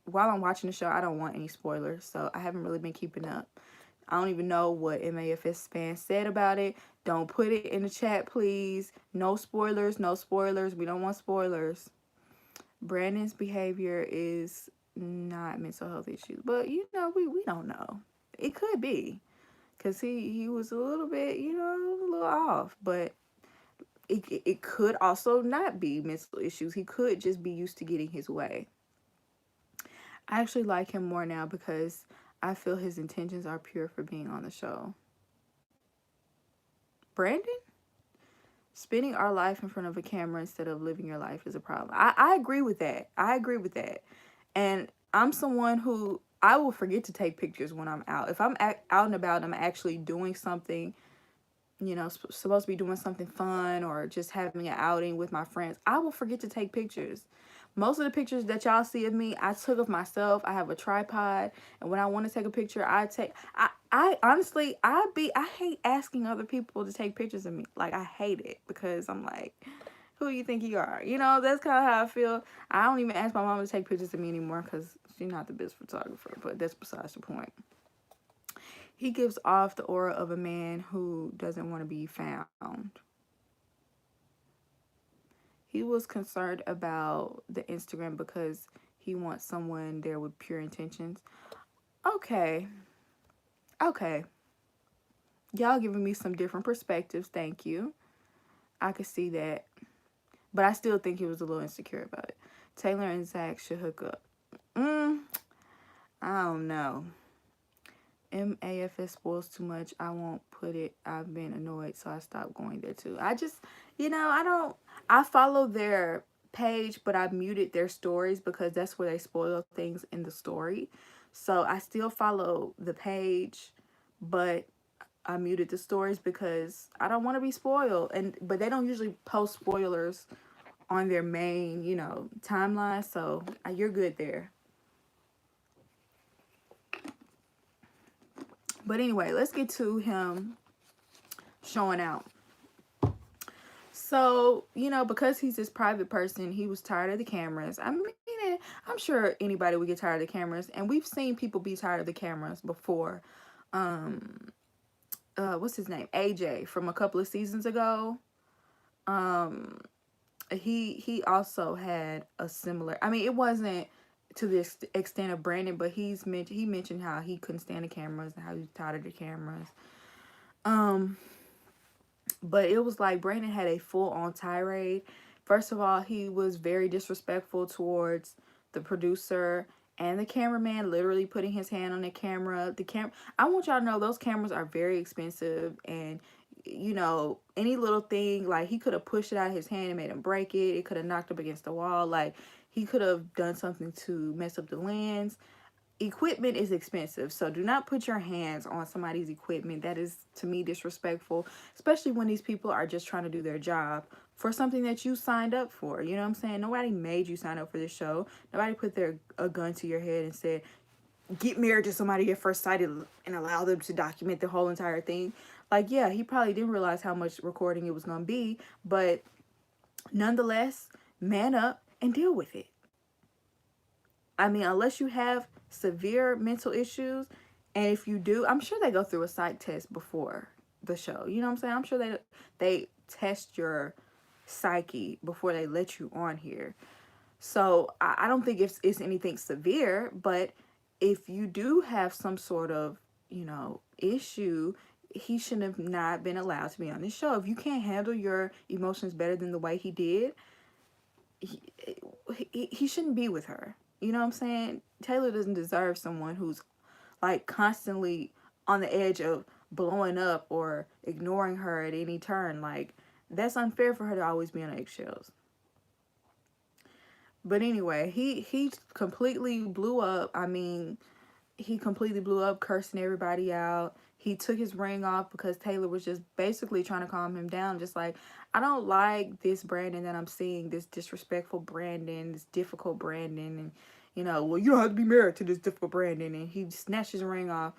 while I'm watching the show, I don't want any spoilers, so I haven't really been keeping up. I don't even know what MAFS fan said about it. Don't put it in the chat, please. No spoilers, no spoilers. We don't want spoilers. Brandon's behavior is not mental health issues, but you know, we don't know. It could be, because he was a little bit, you know, a little off, but it could also not be mental issues. He could just be used to getting his way. I actually like him more now because I feel his intentions are pure for being on the show. Brandon? Spending our life in front of a camera instead of living your life is a problem. I agree with that. I agree with that. And I'm someone who, I will forget to take pictures when I'm out. If I'm out and about and I'm actually doing something, you know, supposed to be doing something fun or just having an outing with my friends, I will forget to take pictures. Most of the pictures that y'all see of me, I took of myself. I have a tripod, and when I want to take a picture, I honestly, I hate asking other people to take pictures of me. Like, I hate it because I'm like, who you think you are? You know, that's kind of how I feel. I don't even ask my mom to take pictures of me anymore because she's not the best photographer, but that's besides the point. He gives off the aura of a man who doesn't want to be found. He was concerned about the Instagram because he wants someone there with pure intentions. Okay. Okay. Y'all giving me some different perspectives. Thank you. I could see that. But I still think he was a little insecure about it. Taylor and Zach should hook up. I don't know. MAFS spoils too much. I won't put it. I've been annoyed, so I stopped going there too. I just, you know, I follow their page, but I muted their stories because that's where they spoil things in the story. So I still follow the page, but I muted the stories because I don't want to be spoiled. But they don't usually post spoilers on their main, you know, timeline. So you're good there. But anyway, let's get to him showing out. So, you know, because he's this private person, he was tired of the cameras. I mean, I'm sure anybody would get tired of the cameras. And we've seen people be tired of the cameras before. What's his name? AJ from a couple of seasons ago. He also had a similar, I mean, it wasn't to the extent of Brandon, but he mentioned how he couldn't stand the cameras and how he was tired of the cameras. But it was like Brandon had a full-on tirade. First of all, he was very disrespectful towards the producer and the cameraman, literally putting his hand on the camera. I want y'all to know those cameras are very expensive, and you know, any little thing, like he could have pushed it out of his hand and made him break it. It could have knocked up against the wall. Like he could have done something to mess up the lens. Equipment is expensive, so do not put your hands on somebody's equipment. That is, to me, disrespectful, especially when these people are just trying to do their job for something that you signed up for. You know what I'm saying? Nobody made you sign up for this show. Nobody put a gun to your head and said, get married to somebody at first sight and allow them to document the whole entire thing. Like, yeah, he probably didn't realize how much recording it was going to be, but nonetheless, man up and deal with it. I mean, unless you have severe mental issues, and if you do, I'm sure they go through a psych test before the show. You know what I'm saying? I'm sure they test your psyche before they let you on here. So I don't think it's anything severe, but if you do have some sort of, you know, issue, he shouldn't have not been allowed to be on this show. If you can't handle your emotions better than the way he did, he shouldn't be with her. You know what I'm saying? Taylor doesn't deserve someone who's like constantly on the edge of blowing up or ignoring her at any turn. Like, that's unfair for her to always be on eggshells. But anyway, he completely blew up. I mean, he completely blew up, cursing everybody out. He took his ring off because Taylor was just basically trying to calm him down. Just like, I don't like this Brandon that I'm seeing, this disrespectful Brandon, this difficult Brandon. And, you know, well, you don't have to be married to this difficult Brandon. And he snatched his ring off.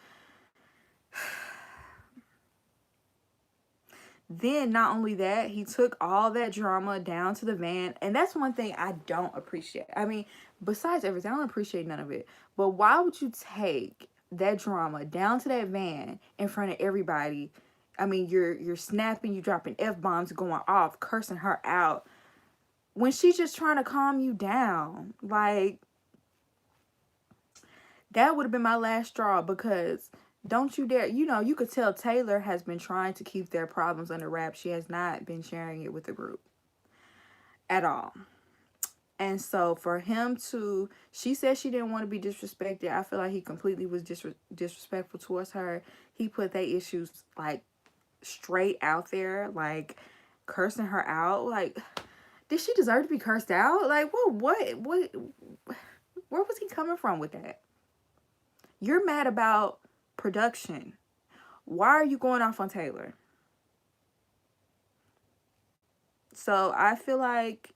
Then, not only that, he took all that drama down to the van. And that's one thing I don't appreciate. I mean, besides everything, I don't appreciate none of it. But why would you take that drama down to that van in front of everybody? I mean, you're snapping, you dropping F-bombs, going off, cursing her out, when she's just trying to calm you down. Like, that would have been my last straw, because don't you dare, you know, you could tell Taylor has been trying to keep their problems under wraps. She has not been sharing it with the group at all. And so for him to, she said she didn't want to be disrespected. I feel like he completely was disrespectful towards her. He put their issues like straight out there, like cursing her out. Like, did she deserve to be cursed out? Like, what, where was he coming from with that? You're mad about production. Why are you going off on Taylor? So I feel like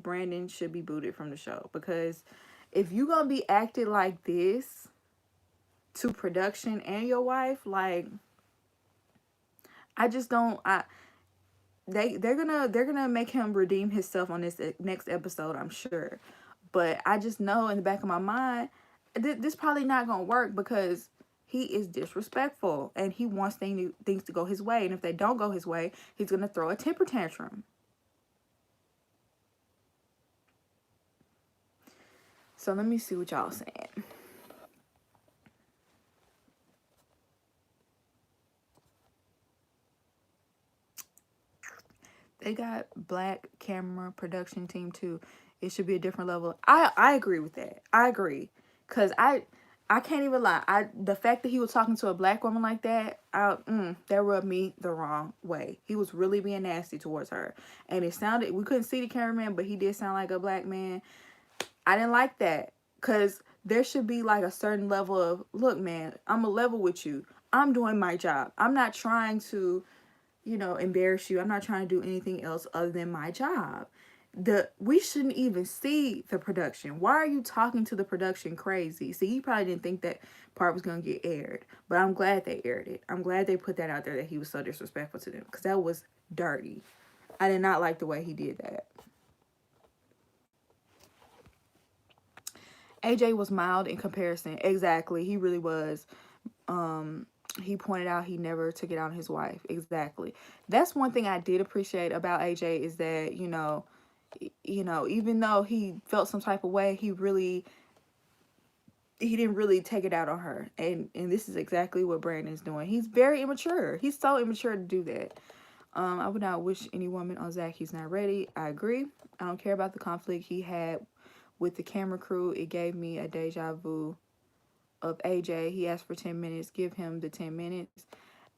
Brandon should be booted from the show, because if you gonna be acting like this to production and your wife, like, I just don't. They're gonna make him redeem himself on this next episode, I'm sure. But I just know in the back of my mind, this probably not gonna work, because he is disrespectful and he wants things to go his way. And if they don't go his way, he's gonna throw a temper tantrum. So let me see what y'all saying. They got black camera production team too. It should be a different level. I agree with that. I agree. Cause I can't even lie. The fact that he was talking to a black woman like that, that rubbed me the wrong way. He was really being nasty towards her. And it sounded, we couldn't see the cameraman, but he did sound like a black man. I didn't like that. Cause there should be like a certain level of, look, man, I'm a level with you. I'm doing my job. I'm not trying to, you know, embarrass you. I'm not trying to do anything else other than my job. We shouldn't even see the production. Why are you talking to the production crazy? See, he probably didn't think that part was going to get aired, but I'm glad they aired it. I'm glad they put that out there, that he was so disrespectful to them, because that was dirty. I did not like the way he did that. AJ was mild in comparison. Exactly. He really was. He pointed out he never took it out on his wife. Exactly. That's one thing I did appreciate about AJ, is that, you know, even though he felt some type of way, he didn't really take it out on her. And this is exactly what Brandon's doing. He's very immature. He's so immature to do that. I would not wish any woman on Zach. He's not ready. I agree. I don't care about the conflict he had with the camera crew. It gave me a deja vu of AJ. He asked for 10 minutes. Give him the 10 minutes.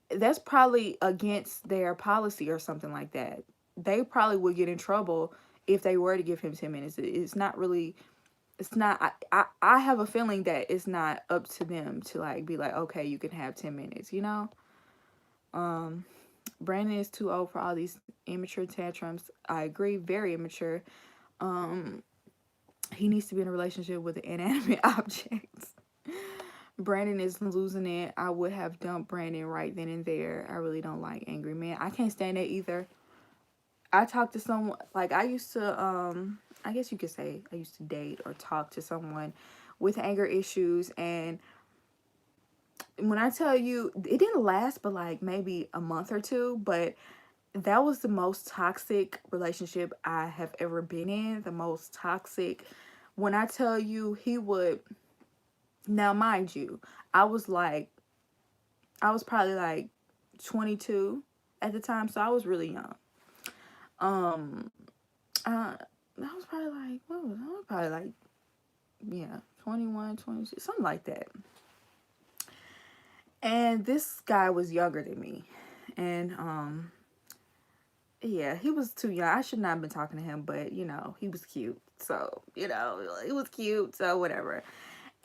That's probably against their policy or something like that. They probably would get in trouble if they were to give him 10 minutes. It's not really, it's not, I have a feeling that it's not up to them to like be like, okay, you can have 10 minutes, you know? Brandon is too old for all these immature tantrums. I agree, very immature. He needs to be in a relationship with inanimate objects. Brandon is losing it. I would have dumped Brandon right then and there. I really don't like angry men. I can't stand that either. I talked to someone, like I used to, I guess you could say I used to date or talk to someone with anger issues. And when I tell you, it didn't last but like maybe a month or two, but that was the most toxic relationship I have ever been in. The most toxic. When I tell you, he would, now mind you, I was probably like 22 at the time, so I was really young. I was probably like, what was I? Probably like, yeah, 21, 26, something like that. And this guy was younger than me. And, yeah, he was too young. I should not have been talking to him, but, you know, he was cute. So, you know, he was cute, so whatever.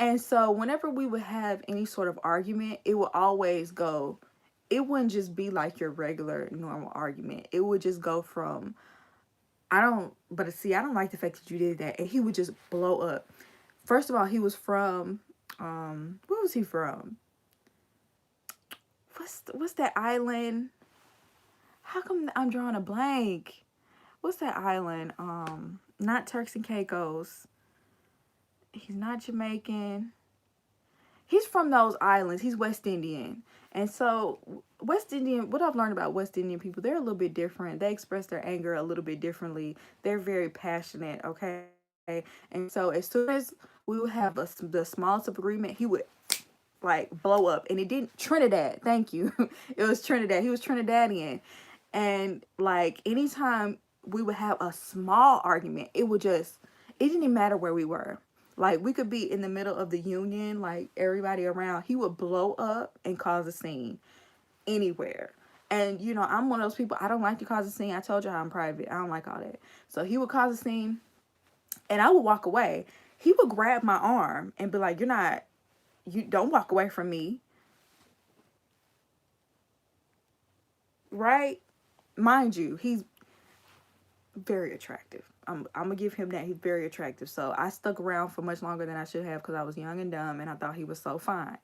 And so whenever we would have any sort of argument, it would always go, it wouldn't just be like your regular normal argument. It would just go from, I don't like the fact that you did that. And he would just blow up. First of all, he was from, where was he from? What's that island? How come I'm drawing a blank? What's that island? Not Turks and Caicos. He's not Jamaican. He's from those islands. He's West Indian. And so West Indian, what I've learned about West Indian people, they're a little bit different. They express their anger a little bit differently. They're very passionate, okay? And so as soon as we would have the smallest of agreement, he would like blow up. And it didn't, Trinidad, thank you. It was Trinidad. He was Trinidadian. And like anytime we would have a small argument, it didn't even matter where we were. Like we could be in the middle of the union, like everybody around, he would blow up and cause a scene anywhere. And you know, I'm one of those people, I don't like to cause a scene. I told you how I'm private. I don't like all that. So he would cause a scene and I would walk away. He would grab my arm and be like, you don't walk away from me. Right? Mind you, he's very attractive. I'm gonna give him that. He's very attractive. So I stuck around for much longer than I should have because I was young and dumb and I thought he was so fine.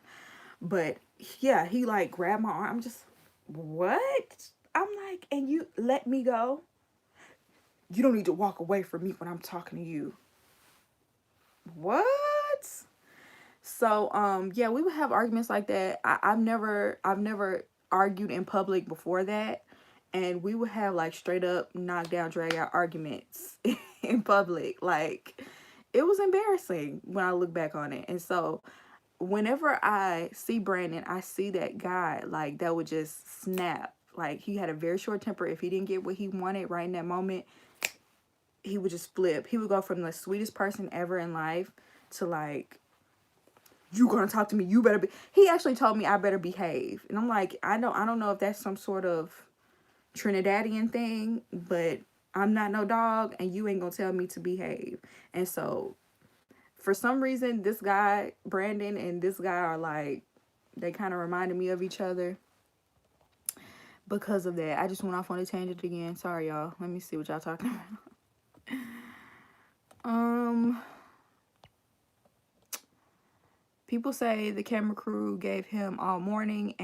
But yeah, he like grabbed my arm. I'm just, what? I'm like, and you let me go? You don't need to walk away from me when I'm talking to you. What? So yeah, we would have arguments like that. I've never argued in public before that. And we would have like straight up knockdown, drag out arguments in public. Like it was embarrassing when I look back on it. And so whenever I see Brandon, I see that guy like that would just snap. Like he had a very short temper. If he didn't get what he wanted right in that moment, he would just flip. He would go from the sweetest person ever in life to like, you gonna talk to me, you better be. He actually told me I better behave. And I'm like, I don't know if that's some sort of Trinidadian thing, but I'm not no dog and you ain't gonna tell me to behave. And so for some reason this guy Brandon and this guy are like, they kind of reminded me of each other because of that. I just went off on a tangent again. Sorry y'all. Let me see what y'all talking about. People say the camera crew gave him all morning,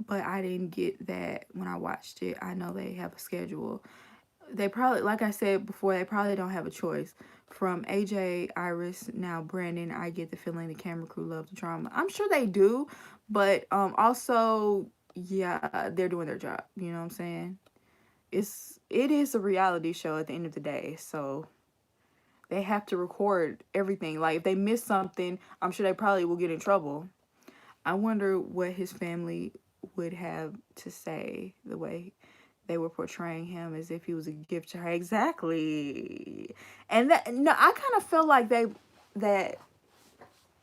but I didn't get that when I watched it. I know they have a schedule. They probably, like I said before, they probably don't have a choice. From AJ, Iris, now Brandon, I get the feeling the camera crew love the drama. I'm sure they do, but also, yeah, they're doing their job. You know what I'm saying? It is a reality show at the end of the day, so they have to record everything. Like if they miss something, I'm sure they probably will get in trouble. I wonder what his family would have to say the way they were portraying him as if he was a gift to her. Exactly. And that, no, I kind of feel like that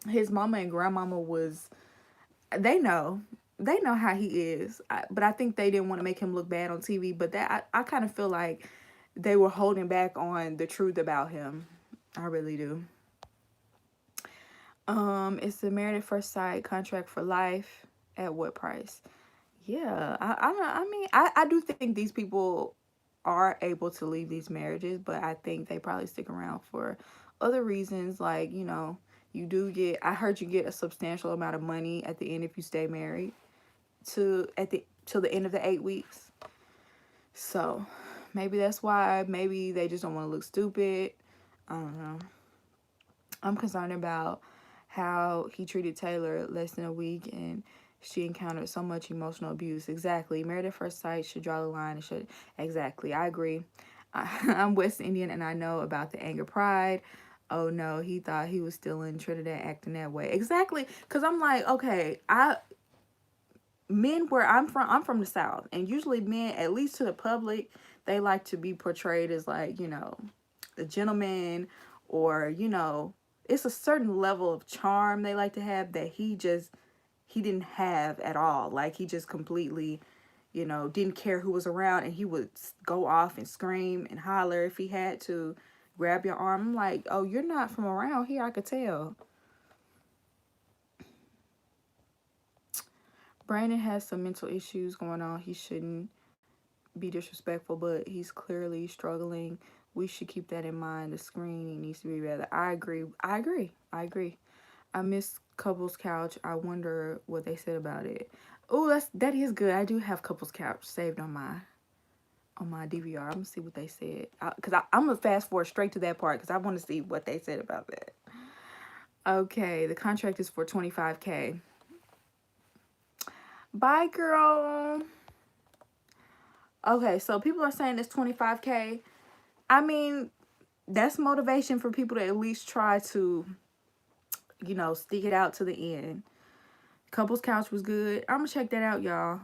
his mama and grandmama was, they know how he is. But I think they didn't want to make him look bad on TV. But that I kind of feel like they were holding back on the truth about him. I really do. It's the Married at First Sight contract for life. At what price? Yeah, I do think these people are able to leave these marriages, but I think they probably stick around for other reasons. Like, you know, I heard you get a substantial amount of money at the end if you stay married till the end of the 8 weeks. So maybe that's why. Maybe they just don't want to look stupid. I don't know. I'm concerned about how he treated Taylor less than a week and she encountered so much emotional abuse. Exactly. Married at First Sight should draw the line. It should. Exactly. I agree. I'm West Indian and I know about the anger pride. Oh no, he thought he was still in Trinidad acting that way. Exactly. Because I'm like, okay, men where I'm from the South. And usually men, at least to the public, they like to be portrayed as like, you know, a gentleman, or, you know, it's a certain level of charm they like to have that he didn't have at all. Like, he just completely, you know, didn't care who was around, and he would go off and scream and holler if he had to, grab your arm. I'm like, oh, you're not from around here, I could tell. Brandon has some mental issues going on. He shouldn't be disrespectful, but he's clearly struggling. We should keep that in mind. The screening needs to be better. I agree. I miss Couples Couch. I wonder what they said about it. Oh, that is good. I do have Couples Couch saved on my DVR. I'm gonna see what they said, because I'm gonna fast forward straight to that part because I want to see what they said about that. Okay, the contract is for $25K. Bye, girl. Okay, so people are saying it's $25K. I mean, that's motivation for people to at least try to, you know, stick it out to the end. Couples Couch was good. I'm gonna check that out, y'all.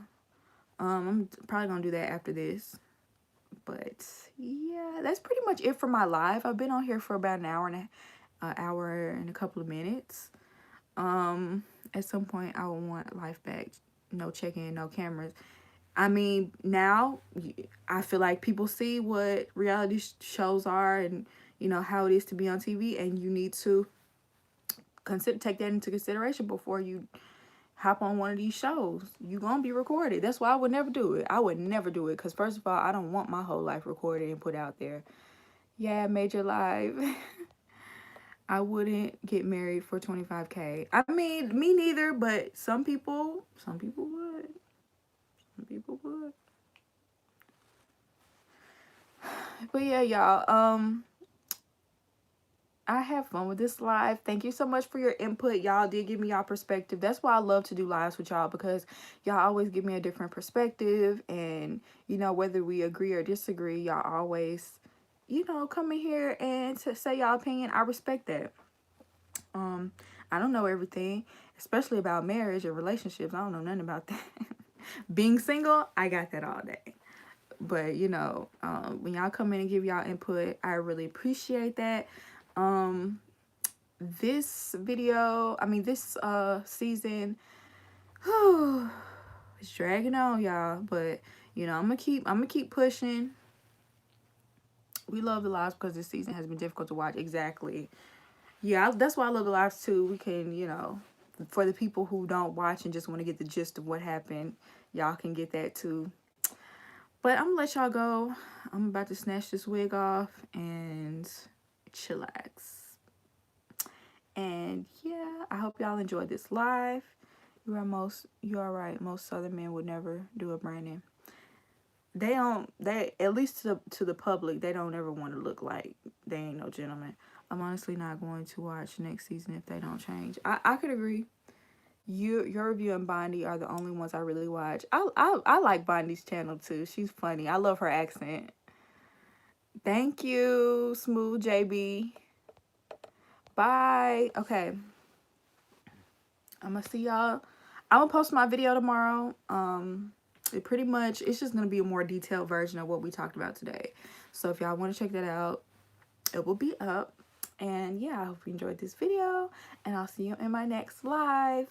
I'm probably gonna do that after this. But yeah, that's pretty much it for my live. I've been on here for about an hour and a couple of minutes. At some point I will want life back. No check-in, no cameras. I mean, now I feel like people see what reality shows are, and, you know, how it is to be on TV, and you need to take that into consideration before you hop on one of these shows. You're gonna be recorded. That's why I would never do it. I would never do it, because first of all, I don't want my whole life recorded and put out there. Yeah, Major Live. I wouldn't get married for $25K. I mean, me neither, but some people would. Some people would. But yeah, y'all, I have fun with this live. Thank you so much for your input. Y'all did give me y'all perspective. That's why I love to do lives with y'all, because y'all always give me a different perspective. And, you know, whether we agree or disagree, y'all always, you know, come in here and to say y'all opinion. I respect that. I don't know everything, especially about marriage or relationships. I don't know nothing about that. Being single, I got that all day. But, you know, when y'all come in and give y'all input, I really appreciate that. This video, I mean, this season, it's dragging on, y'all. But, you know, I'm gonna keep pushing. We love the lives because this season has been difficult to watch. Exactly. Yeah, that's why I love the lives too. We can, you know, for the people who don't watch and just want to get the gist of what happened, y'all can get that too. But I'm gonna let y'all go. I'm about to snatch this wig off and chillax. And yeah, I hope y'all enjoyed this live. You are right. Most Southern men would never do a Brandon. They at least to the public, they don't ever want to look like they ain't no gentleman. I'm honestly not going to watch next season if they don't change. I could agree. Your review and Bondi are the only ones I really watch. I like Bondi's channel too. She's funny. I love her accent. Thank you, Smooth JB. Bye. Okay. I'm gonna see y'all. I'm gonna post my video tomorrow. It's just gonna be a more detailed version of what we talked about today. So if y'all want to check that out, it will be up. And yeah, I hope you enjoyed this video, and I'll see you in my next live.